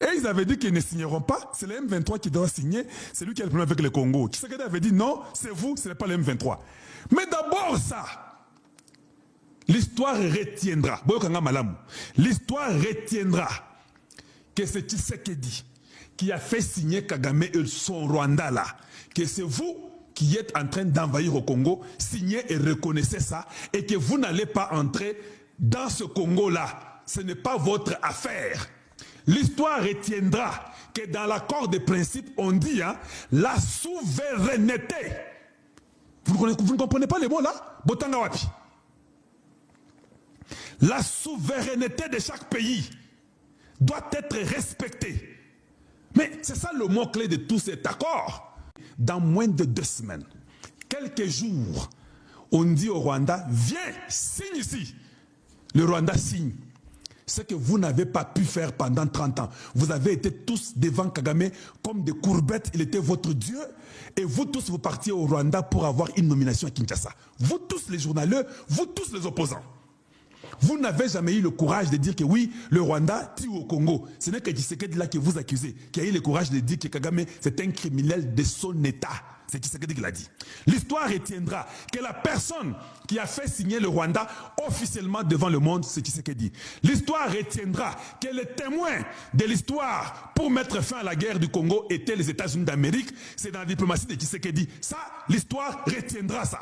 Et ils avaient dit qu'ils ne signeront pas. C'est le M23 qui doit signer. C'est lui qui a le problème avec le Congo. Tshisekedi avait dit non, c'est vous, ce n'est pas le M23. Mais d'abord ça, l'histoire retiendra. L'histoire retiendra que c'est Tshisekedi qui a fait signer Kagame et son Rwanda là. Que c'est vous qui êtes en train d'envahir au Congo, signez et reconnaissez ça, et que vous n'allez pas entrer dans ce Congo-là. Ce n'est pas votre affaire. L'histoire retiendra que dans l'accord de principe, on dit la souveraineté. Vous ne comprenez pas les mots là? Botanga wapi. La souveraineté de chaque pays doit être respectée. Mais c'est ça le mot-clé de tout cet accord. Dans moins de 2 semaines, quelques jours, on dit au Rwanda, viens, signe ici. Le Rwanda signe. Ce que vous n'avez pas pu faire pendant 30 ans. Vous avez été tous devant Kagame comme des courbettes, il était votre Dieu. Et vous tous, vous partiez au Rwanda pour avoir une nomination à Kinshasa. Vous tous les journaleux, vous tous les opposants. Vous n'avez jamais eu le courage de dire que oui, le Rwanda tue au Congo. Ce n'est que Tshisekedi là que vous accusez, qui a eu le courage de dire que Kagame c'est un criminel de son État. C'est Tshisekedi qui l'a dit. L'histoire retiendra que la personne qui a fait signer le Rwanda officiellement devant le monde, c'est Tshisekedi. L'histoire retiendra que les témoins de l'histoire pour mettre fin à la guerre du Congo étaient les États-Unis d'Amérique. C'est dans la diplomatie de Tshisekedi. Ça, l'histoire retiendra ça.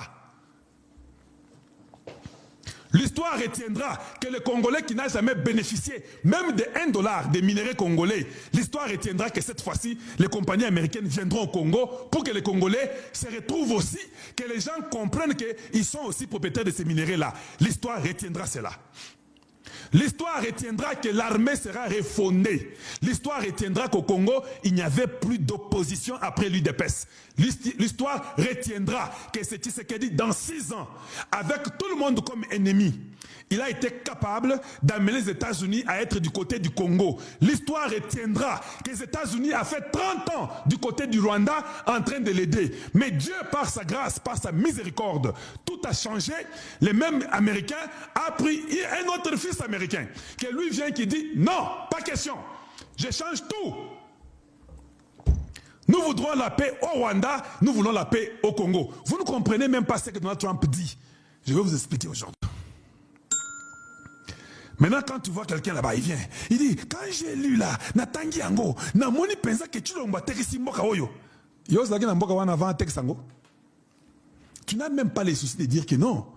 L'histoire retiendra que le Congolais qui n'a jamais bénéficié même de $1 des minéraux congolais, l'histoire retiendra que cette fois-ci, les compagnies américaines viendront au Congo pour que les Congolais se retrouvent aussi, que les gens comprennent qu'ils sont aussi propriétaires de ces minéraux-là. L'histoire retiendra cela. L'histoire retiendra que l'armée sera refondée. L'histoire retiendra qu'au Congo, il n'y avait plus d'opposition après l'UDPS. L'histoire retiendra que c'est Tshisekedi dans 6 ans, avec tout le monde comme ennemi, il a été capable d'amener les États-Unis à être du côté du Congo. L'histoire retiendra que les États-Unis a fait 30 ans du côté du Rwanda en train de l'aider. Mais Dieu, par sa grâce, par sa miséricorde, tout a changé. Le même Américain a pris un autre fils américain, qui lui vient qui dit non, pas question, je change tout. Nous voudrons la paix au Rwanda, nous voulons la paix au Congo. Vous ne comprenez même pas ce que Donald Trump dit. Je vais vous expliquer aujourd'hui. Maintenant, quand tu vois quelqu'un là-bas, il vient. Il dit, quand j'ai lu là, Natangi Yango, Namoni pensa que tu l'as tekisi mboka oyo. Yos na mboka wana avant teksango. Tu n'as même pas les soucis de dire que non.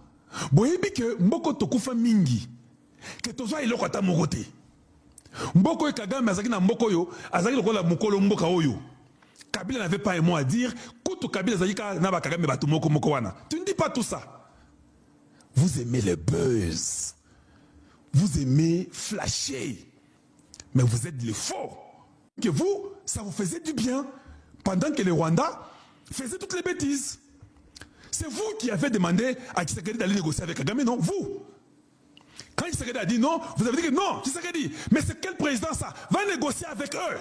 Boyebi que mboko tokufa mingi. Que tozoa iloko ata mogote. Mboko e Kagame azaki na mboko yo, azaki lokola mukolo mboka oyo. Kabila n'avait pas un mot à dire. Kutu Kabila azaki na ba Kagame batu moko moko wana. Tu ne dis pas tout ça. Vous aimez le buzz. Vous aimez flasher, mais vous êtes les faux. Que vous, ça vous faisait du bien, pendant que les Rwandais faisaient toutes les bêtises. C'est vous qui avez demandé à Tshisekedi d'aller négocier avec Kagame, non, vous. Quand Tshisekedi a dit non, vous avez dit que non, Tshisekedi, mais c'est quel président ça? Va négocier avec eux.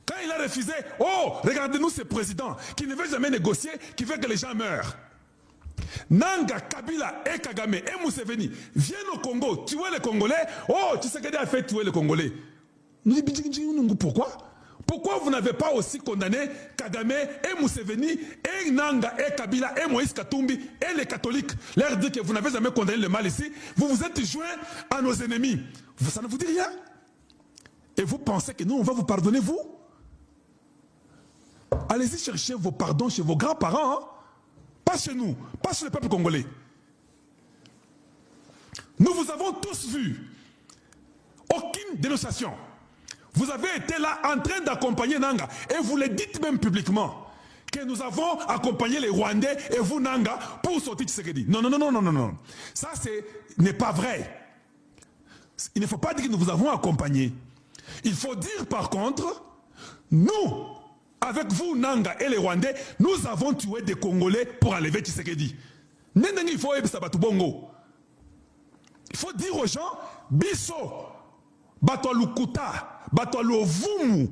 Quand il a refusé, oh, regardez-nous ce président qui ne veut jamais négocier, qui veut que les gens meurent. Nanga, Kabila et Kagame et Museveni viennent au Congo, tuer les Congolais. Oh, Tshisekedi a fait tuer les Congolais. Nous disons, pourquoi? Pourquoi vous n'avez pas aussi condamné Kagame et Museveni et Nanga et Kabila et Moïse Katumbi et les catholiques? Leur dire que vous n'avez jamais condamné le mal ici. Vous vous êtes joints à nos ennemis. Ça ne vous dit rien? Et vous pensez que nous, on va vous pardonner, vous? Allez-y chercher vos pardons chez vos grands-parents, hein? Pas chez nous, pas chez le peuple congolais. Nous vous avons tous vu. Aucune dénonciation. Vous avez été là en train d'accompagner Nanga. Et vous le dites même publiquement. Que nous avons accompagné les Rwandais et vous Nanga pour sortir Tshisekedi. Non, non, non, non, non, non, non. Ça n'est pas vrai. Il ne faut pas dire que nous vous avons accompagné. Il faut dire par contre, nous, avec vous, Nanga et les Rwandais, nous avons tué des Congolais pour enlever Tshisekedi. Il faut dire aux gens, Bisso, Bato Lukuta, Bato Lovumu,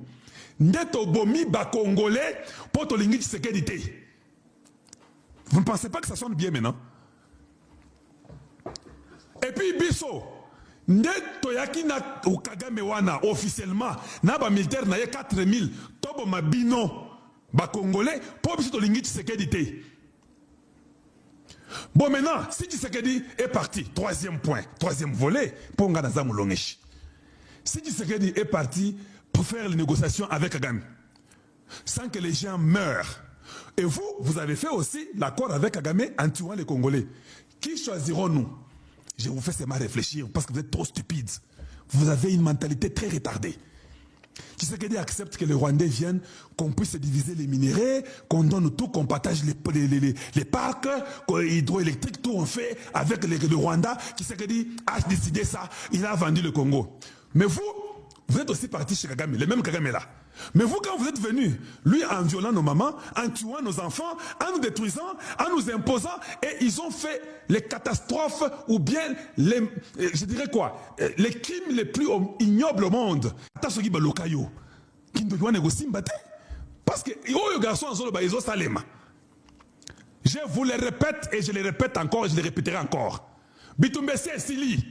Neto Bomi, Ba Congolais, pour Tolingi Tshisekedi. Vous ne pensez pas que ça sonne bien maintenant? Et puis Bisso, nde toyaki na Kagame wana officiellement na ba militaire na ye 4000 tobo mabino ba congolais pour biso tolingi Tshisekedi te. Bon maintenant si Tshisekedi est parti, troisième point, troisième volet pour ngana mulongeshi. Si Tshisekedi est parti pour faire les négociations avec Kagame sans que les gens meurent, et vous avez fait aussi l'accord avec Kagame en tuant les Congolais, qui choisirons-nous? Je vous fais seulement réfléchir parce que vous êtes trop stupides. Vous avez une mentalité très retardée. Tshisekedi accepte que les Rwandais viennent, qu'on puisse diviser les minéraux, qu'on donne tout, qu'on partage les parcs hydroélectriques, tout on fait avec le Rwanda. Tshisekedi a décidé ça, il a vendu le Congo. Mais vous êtes aussi parti chez Kagame, le même Kagame là. Mais vous, quand vous êtes venus, lui en violant nos mamans, en tuant nos enfants, en nous détruisant, en nous imposant, et ils ont fait les catastrophes ou bien les, je dirais quoi, les crimes les plus ignobles au monde. Parce que je vous le répète et je le répète encore et je le répéterai encore. Bitumbesi Sili.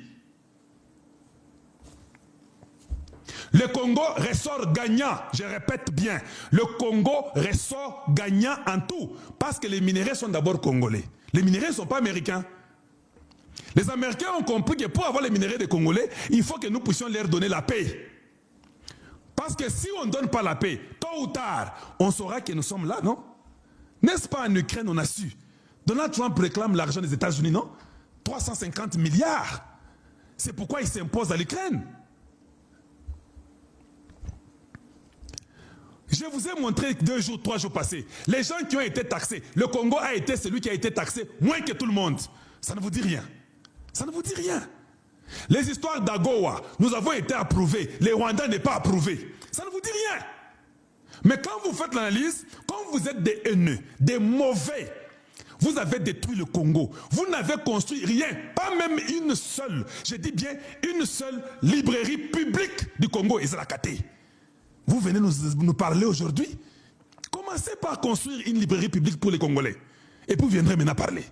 Le Congo ressort gagnant, je répète bien, le Congo ressort gagnant en tout, parce que les minéraux sont d'abord congolais. Les minéraux ne sont pas américains. Les Américains ont compris que pour avoir les minéraux des Congolais, il faut que nous puissions leur donner la paix. Parce que si on ne donne pas la paix, tôt ou tard, on saura que nous sommes là, non? N'est-ce pas en Ukraine, on a su? Donald Trump réclame l'argent des États-Unis, non? 350 milliards. C'est pourquoi il s'impose à l'Ukraine. Je vous ai montré 2 jours, 3 jours passés. Les gens qui ont été taxés. Le Congo a été celui qui a été taxé moins que tout le monde. Ça ne vous dit rien. Ça ne vous dit rien. Les histoires d'Agowa, nous avons été approuvés. Les Rwandais n'est pas approuvé. Ça ne vous dit rien. Mais quand vous faites l'analyse, quand vous êtes des haineux, des mauvais, vous avez détruit le Congo. Vous n'avez construit rien. Pas même une seule, je dis bien une seule librairie publique du Congo, Ezra-Kate. Vous venez nous parler aujourd'hui. Commencez par construire une librairie publique pour les Congolais. Et puis vous viendrez maintenant parler.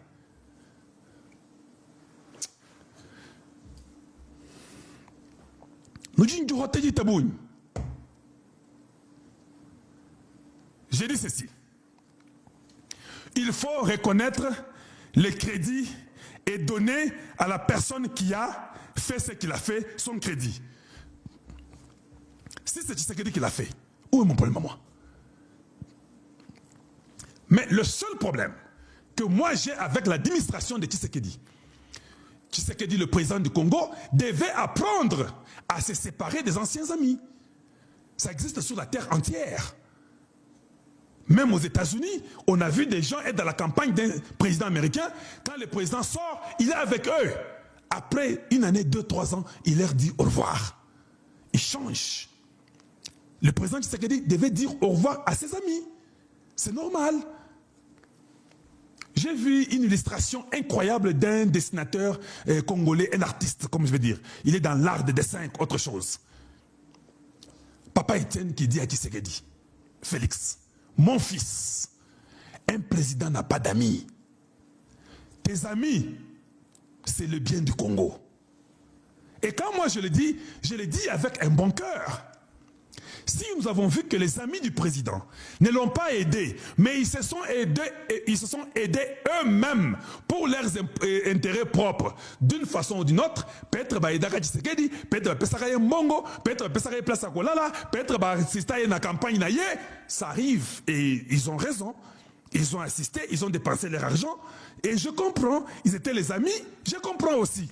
J'ai dit ceci. Il faut reconnaître les crédits et donner à la personne qui a fait ce qu'il a fait son crédit. Si c'est Tshisekedi qui l'a fait, où est mon problème à moi? Mais le seul problème que moi j'ai avec l'administration de Tshisekedi, Tshisekedi, le président du Congo, devait apprendre à se séparer des anciens amis. Ça existe sur la terre entière. Même aux États-Unis, on a vu des gens être dans la campagne d'un président américain. Quand le président sort, il est avec eux. Après une année, 2, 3 ans, il leur dit au revoir. Il change. Le président Tshisekedi devait dire au revoir à ses amis. C'est normal. J'ai vu une illustration incroyable d'un dessinateur congolais, un artiste, comme je veux dire. Il est dans l'art de dessin, autre chose. Papa Etienne qui dit à Tshisekedi, Félix, mon fils, un président n'a pas d'amis. Tes amis, c'est le bien du Congo. Et quand moi je le dis avec un bon cœur. Si nous avons vu que les amis du président ne l'ont pas aidé, mais ils se sont aidés eux-mêmes pour leurs intérêts propres, d'une façon ou d'une autre, peut-être Baïdaka Tshisekedi, peut-être Pesakaye Mbongo, peut-être Pesakaye Place Kolala, peut-être Baïsistaye na campagne na ye, ça arrive et ils ont raison. Ils ont assisté, ils ont dépensé leur argent et je comprends, ils étaient les amis, je comprends aussi.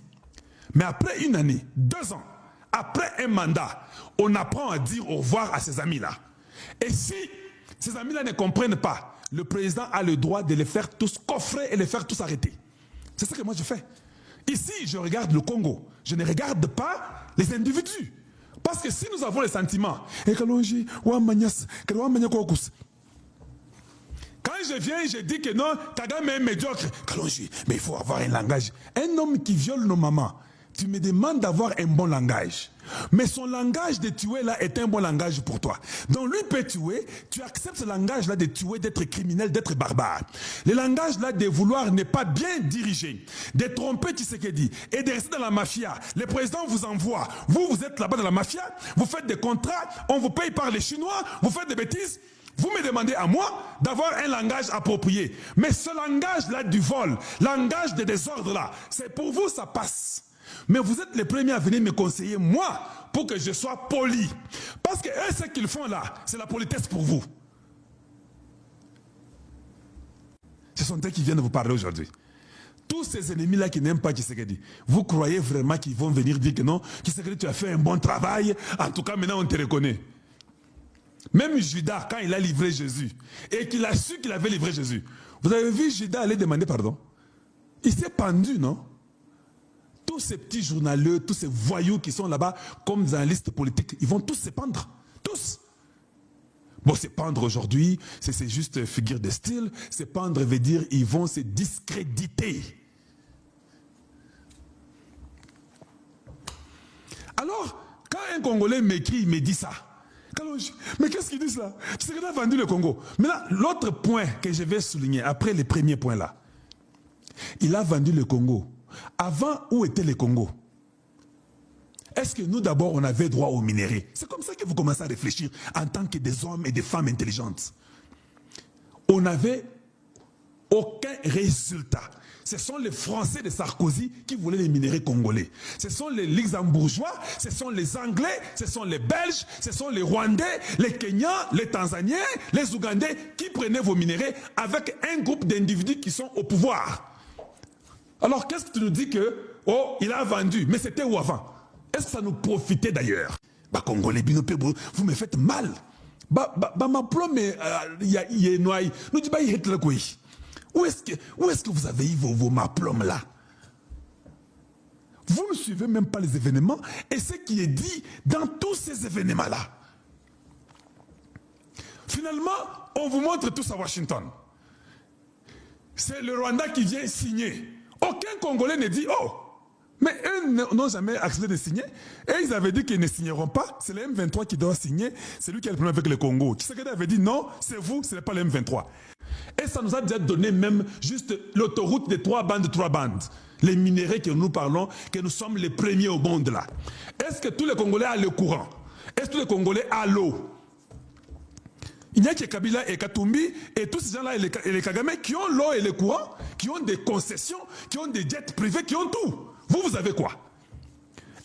Mais après une année, 2 ans, après un mandat, on apprend à dire au revoir à ces amis-là. Et si ces amis-là ne comprennent pas, le président a le droit de les faire tous coffrer et les faire tous arrêter. C'est ce que moi je fais. Ici, je regarde le Congo. Je ne regarde pas les individus. Parce que si nous avons les sentiments, quand je viens, je dis que non, Kagame est médiocre. Mais il faut avoir un langage. Un homme qui viole nos mamans, tu me demandes d'avoir un bon langage. Mais son langage de tuer là est un bon langage pour toi. Donc lui peut tuer, tu acceptes ce langage là de tuer, d'être criminel, d'être barbare. Le langage là de vouloir ne pas bien diriger, de tromper Tshisekedi et de rester dans la mafia. Le président vous envoie, vous êtes là-bas dans la mafia, vous faites des contrats, on vous paye par les Chinois, vous faites des bêtises. Vous me demandez à moi d'avoir un langage approprié. Mais ce langage-là du vol, langage de désordre-là, c'est pour vous, ça passe. Mais vous êtes les premiers à venir me conseiller, moi, pour que je sois poli. Parce que eux, ce qu'ils font là, c'est la politesse pour vous. Ce sont eux qui viennent vous parler aujourd'hui. Tous ces ennemis-là qui n'aiment pas Tshisekedi, vous croyez vraiment qu'ils vont venir dire que non, Tshisekedi, tu as fait un bon travail, en tout cas maintenant on te reconnaît. Même Judas, quand il a livré Jésus, et qu'il a su qu'il avait livré Jésus, vous avez vu Judas aller demander pardon? Il s'est pendu, non? Tous ces petits journaleux, tous ces voyous qui sont là-bas, comme dans la liste politique, ils vont tous se pendre. Tous. Bon, se pendre aujourd'hui, c'est juste figure de style. Se pendre veut dire ils vont se discréditer. Alors, quand un Congolais m'écrit, il me dit ça. Mais qu'est-ce qu'ils disent là? Tu sais qu'il a vendu le Congo. Maintenant, l'autre point que je vais souligner, après les premiers points là, il a vendu le Congo. Avant, où était le Congo? Est-ce que nous d'abord on avait droit aux minéraux? C'est comme ça que vous commencez à réfléchir en tant que des hommes et des femmes intelligentes. On n'avait aucun résultat. Ce sont les Français de Sarkozy qui voulaient les minéraux congolais. Ce sont les Luxembourgeois, ce sont les Anglais, ce sont les Belges, ce sont les Rwandais, les Kenyans, les Tanzaniens, les Ougandais qui prenaient vos minéraux avec un groupe d'individus qui sont au pouvoir. Alors qu'est-ce que tu nous dis que, oh, il a vendu, mais c'était où avant? Est-ce que ça nous profitait d'ailleurs? Bah Congolais, vous me faites mal. Ma plombe, il y a noyé. Nous disons, il y a quoi? Où est-ce que vous avez eu vos maplomes là? Vous ne suivez même pas les événements et ce qui est dit dans tous ces événements-là. Finalement, on vous montre tous à Washington. C'est le Rwanda qui vient signer. Aucun Congolais ne dit, oh, mais eux n'ont jamais accepté de signer. Et ils avaient dit qu'ils ne signeront pas. C'est le M23 qui doit signer. C'est lui qui a le problème avec le Congo. Tshisekedi avait dit non, c'est vous, ce n'est pas le M23. Et ça nous a déjà donné même juste l'autoroute des 3 bandes. Les minéraux que nous parlons, que nous sommes les premiers au monde là. Est-ce que tous les Congolais ont le courant? Est-ce que tous les Congolais ont l'eau? Il n'y a que Kabila et Katumbi et tous ces gens-là et les Kagame qui ont l'eau et le courant, qui ont des concessions, qui ont des jets privés, qui ont tout. Vous avez quoi?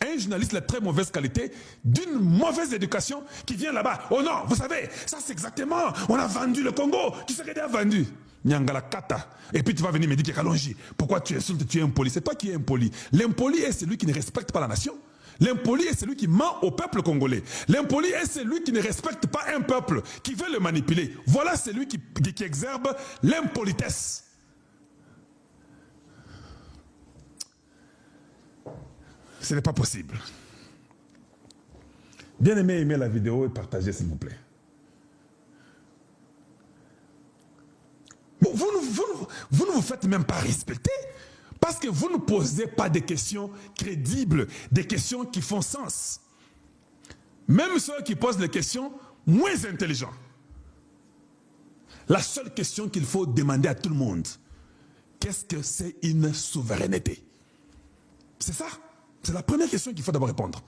Un journaliste de très mauvaise qualité, d'une mauvaise éducation, qui vient là-bas. Oh non, vous savez, ça c'est exactement, on a vendu le Congo. Qui c'est qui a vendu? Nyangala Kata. Et puis tu vas venir me dire que Kalonji, pourquoi tu insultes, tu es impoli? C'est toi qui es impoli. L'impoli est celui qui ne respecte pas la nation. L'impoli est celui qui ment au peuple congolais. L'impoli est celui qui ne respecte pas un peuple, qui veut le manipuler. Voilà celui qui exerce l'impolitesse. Ce n'est pas possible. Bien aimé, aimez la vidéo et partagez s'il vous plaît. Bon, vous ne vous faites même pas respecter parce que vous ne posez pas des questions crédibles, des questions qui font sens. Même ceux qui posent les questions moins intelligents. La seule question qu'il faut demander à tout le monde, qu'est-ce que c'est une souveraineté? C'est ça. C'est la première question qu'il faut d'abord répondre.